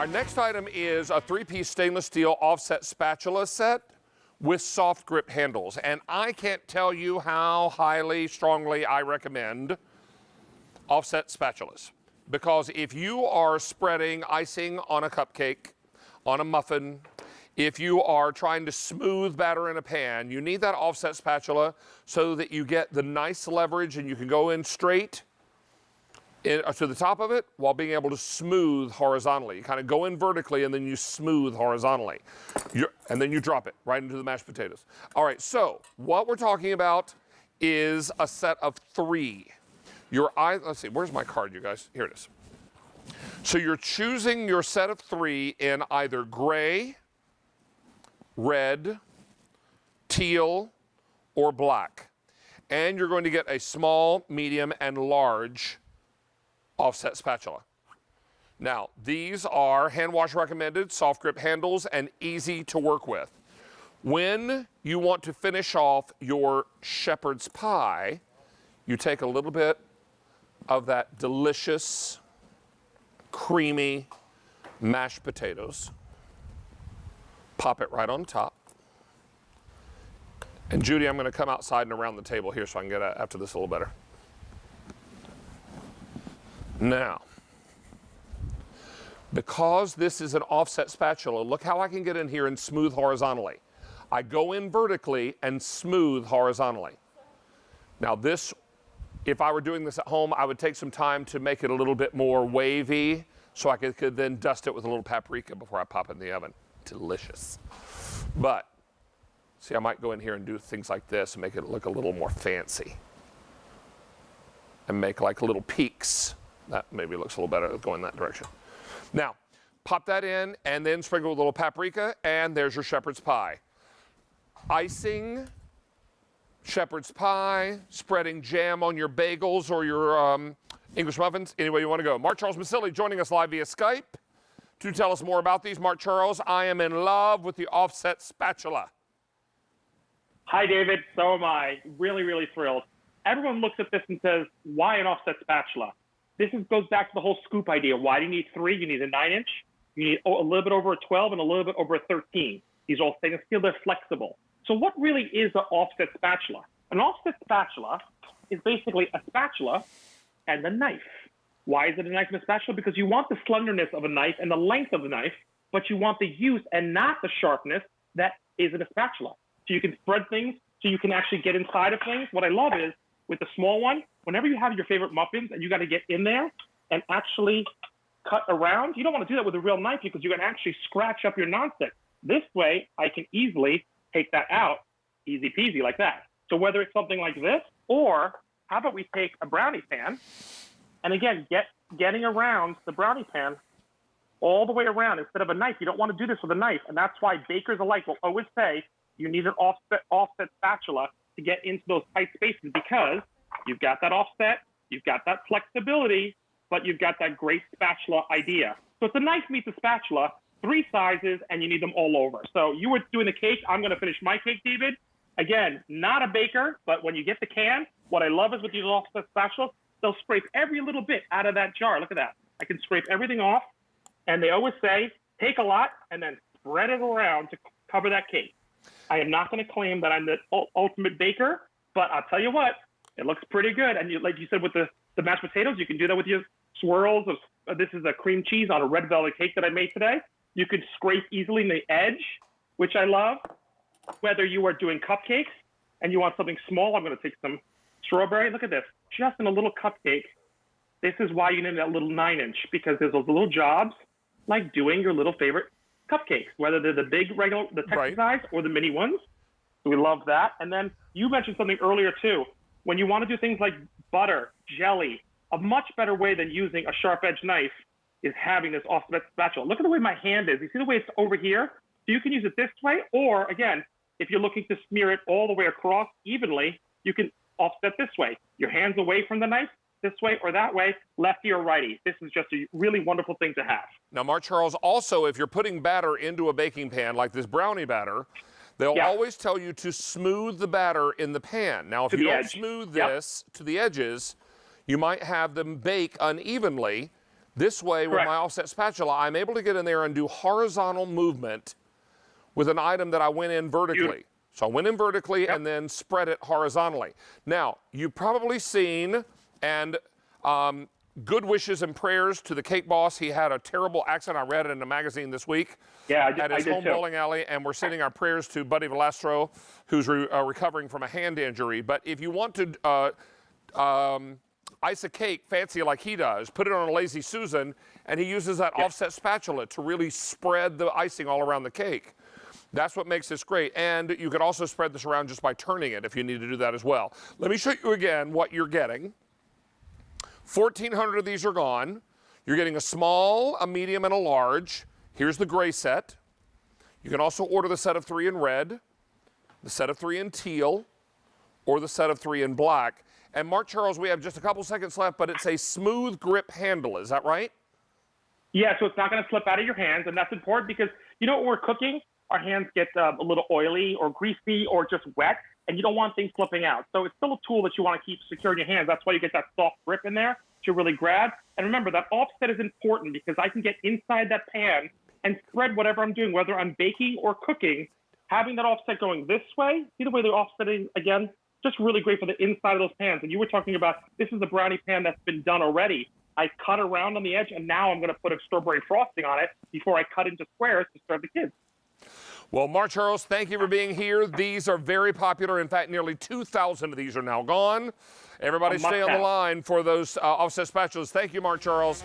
Our next item is a 3-piece stainless steel offset spatula set with soft grip handles. And I can't tell you how strongly I recommend offset spatulas. Because if you are spreading icing on a cupcake, on a muffin, if you are trying to smooth batter in a pan, you need that offset spatula so that you get the nice leverage and you can go in straight to the top of it while being able to smooth horizontally. You kind of go in vertically and then you smooth horizontally. And then you drop it right into the mashed potatoes. All right, so what we're talking about is a set of 3. Let's see, where's my card, you guys? Here it is. So you're choosing your set of 3 in either gray, red, teal, or black. And you're going to get a small, medium, and large offset spatula. Now, these are hand wash recommended, soft grip handles, and easy to work with. When you want to finish off your shepherd's pie, you take a little bit of that delicious, creamy mashed potatoes, pop it right on top. And Judy, I'm going to come outside and around the table here so I can get after this a little better. Now, because this is an offset spatula, look how I can get in here and smooth horizontally. I go in vertically and smooth horizontally. Now this, if I were doing this at home, I would take some time to make it a little bit more wavy so I could then dust it with a little paprika before I pop it in the oven. Delicious. But, see, I might go in here and do things like this and make it look a little more fancy. And make like little peaks. That maybe looks a little better going that direction. Now, pop that in and then sprinkle with a little paprika, and there's your shepherd's pie. Icing, shepherd's pie, spreading jam on your bagels or your English muffins, any way you want to go. Mark Charles Masilli joining us live via Skype to tell us more about these. Mark Charles, I am in love with the offset spatula. Hi, David. So am I. Really, really thrilled. Everyone looks at this and says, why an offset spatula? This goes back to the whole scoop idea. Why do you need 3? You need a 9-inch. You need a little bit over a 12 and a little bit over a 13. These are all stainless steel. They're flexible. So what really is an offset spatula? An offset spatula is basically a spatula and a knife. Why is it a knife and a spatula? Because you want the slenderness of a knife and the length of the knife, but you want the use and not the sharpness that is in a spatula. So you can spread things, so you can actually get inside of things. What I love is, with the small one, whenever you have your favorite muffins and you got to get in there and actually cut around, you don't want to do that with a real knife because you're going to actually scratch up your nonstick. This way, I can easily take that out, easy peasy like that. So whether it's something like this, or how about we take a brownie pan, and again, getting around the brownie pan all the way around instead of a knife. You don't want to do this with a knife, and that's why bakers alike will always say you need an offset spatula to get into those tight spaces, because you've got that offset, you've got that flexibility, but you've got that great spatula idea. So it's a knife meets a spatula, 3 sizes, and you need them all over. So you were doing the cake. I'm going to finish my cake, David. Again, not a baker, but when you get the can, what I love is with these offset spatulas, they'll scrape every little bit out of that jar. Look at that. I can scrape everything off, and they always say, take a lot and then spread it around to cover that cake. I am not going to claim that I'm the ultimate baker, but I'll tell you what, it looks pretty good. And like you said, with the mashed potatoes, you can do that with your swirls of, this is a cream cheese on a red velvet cake that I made today. You could scrape easily in the edge, which I love. Whether you are doing cupcakes and you want something small, I'm going to take some strawberry. Look at this, just in a little cupcake. This is why you need that little 9-inch, because there's those little jobs like doing your little favorite cupcakes, whether they're the big regular, the Texas size, or the mini ones. So we love that. And then you mentioned something earlier too. When you want to do things like butter, jelly, a much better way than using a sharp-edged knife is having this offset spatula. Look at the way my hand is. You see the way it's over here? So you can use it this way, or again, if you're looking to smear it all the way across evenly, you can offset this way. Your hand's away from the knife, this way or that way, lefty or righty. This is just a really wonderful thing to have. Now, Mark Charles, also, if you're putting batter into a baking pan, like this brownie batter, they'll always tell you to smooth the batter in the pan. Now, if you don't smooth this to the edges, you might have them bake unevenly. This way, with Correct. my offset spatula, I'm able to get in there and do horizontal movement with an item that I went in vertically. Beautiful. So I went in vertically and then spread it horizontally. Now, you've probably seen, and good wishes and prayers to the cake boss. He had a terrible accident. I read it in a magazine this week. Yeah, At his home bowling alley, and we're sending our prayers to Buddy Valastro, who's recovering from a hand injury. But if you want to ice a cake fancy like he does, put it on a Lazy Susan, and he uses that offset spatula to really spread the icing all around the cake. That's what makes this great. And you can also spread this around just by turning it if you need to do that as well. Let me show you again what you're getting. 1,400 of these are gone. You're getting a small, a medium, and a large. Here's the gray set. You can also order the set of 3 in red, the set of 3 in teal, or the set of 3 in black. And Mark Charles, we have just a couple seconds left, but it's a smooth grip handle. Is that right? Yeah, so it's not going to slip out of your hands, and that's important because, you know, when we're cooking, our hands get a little oily or greasy or just wet, and you don't want things slipping out. So it's still a tool that you want to keep secure in your hands. That's why you get that soft grip in there to really grab. And remember, that offset is important because I can get inside that pan and spread whatever I'm doing, whether I'm baking or cooking. Having that offset going this way, see the way they're offsetting again? Just really great for the inside of those pans. And you were talking about, this is a brownie pan that's been done already. I cut around on the edge, and now I'm going to put a strawberry frosting on it before I cut into squares to serve the kids. Well, Mark Charles, thank you for being here. These are very popular. In fact, nearly 2,000 of these are now gone. Everybody stay on the line for those offset spatulas. Thank you, Mark Charles.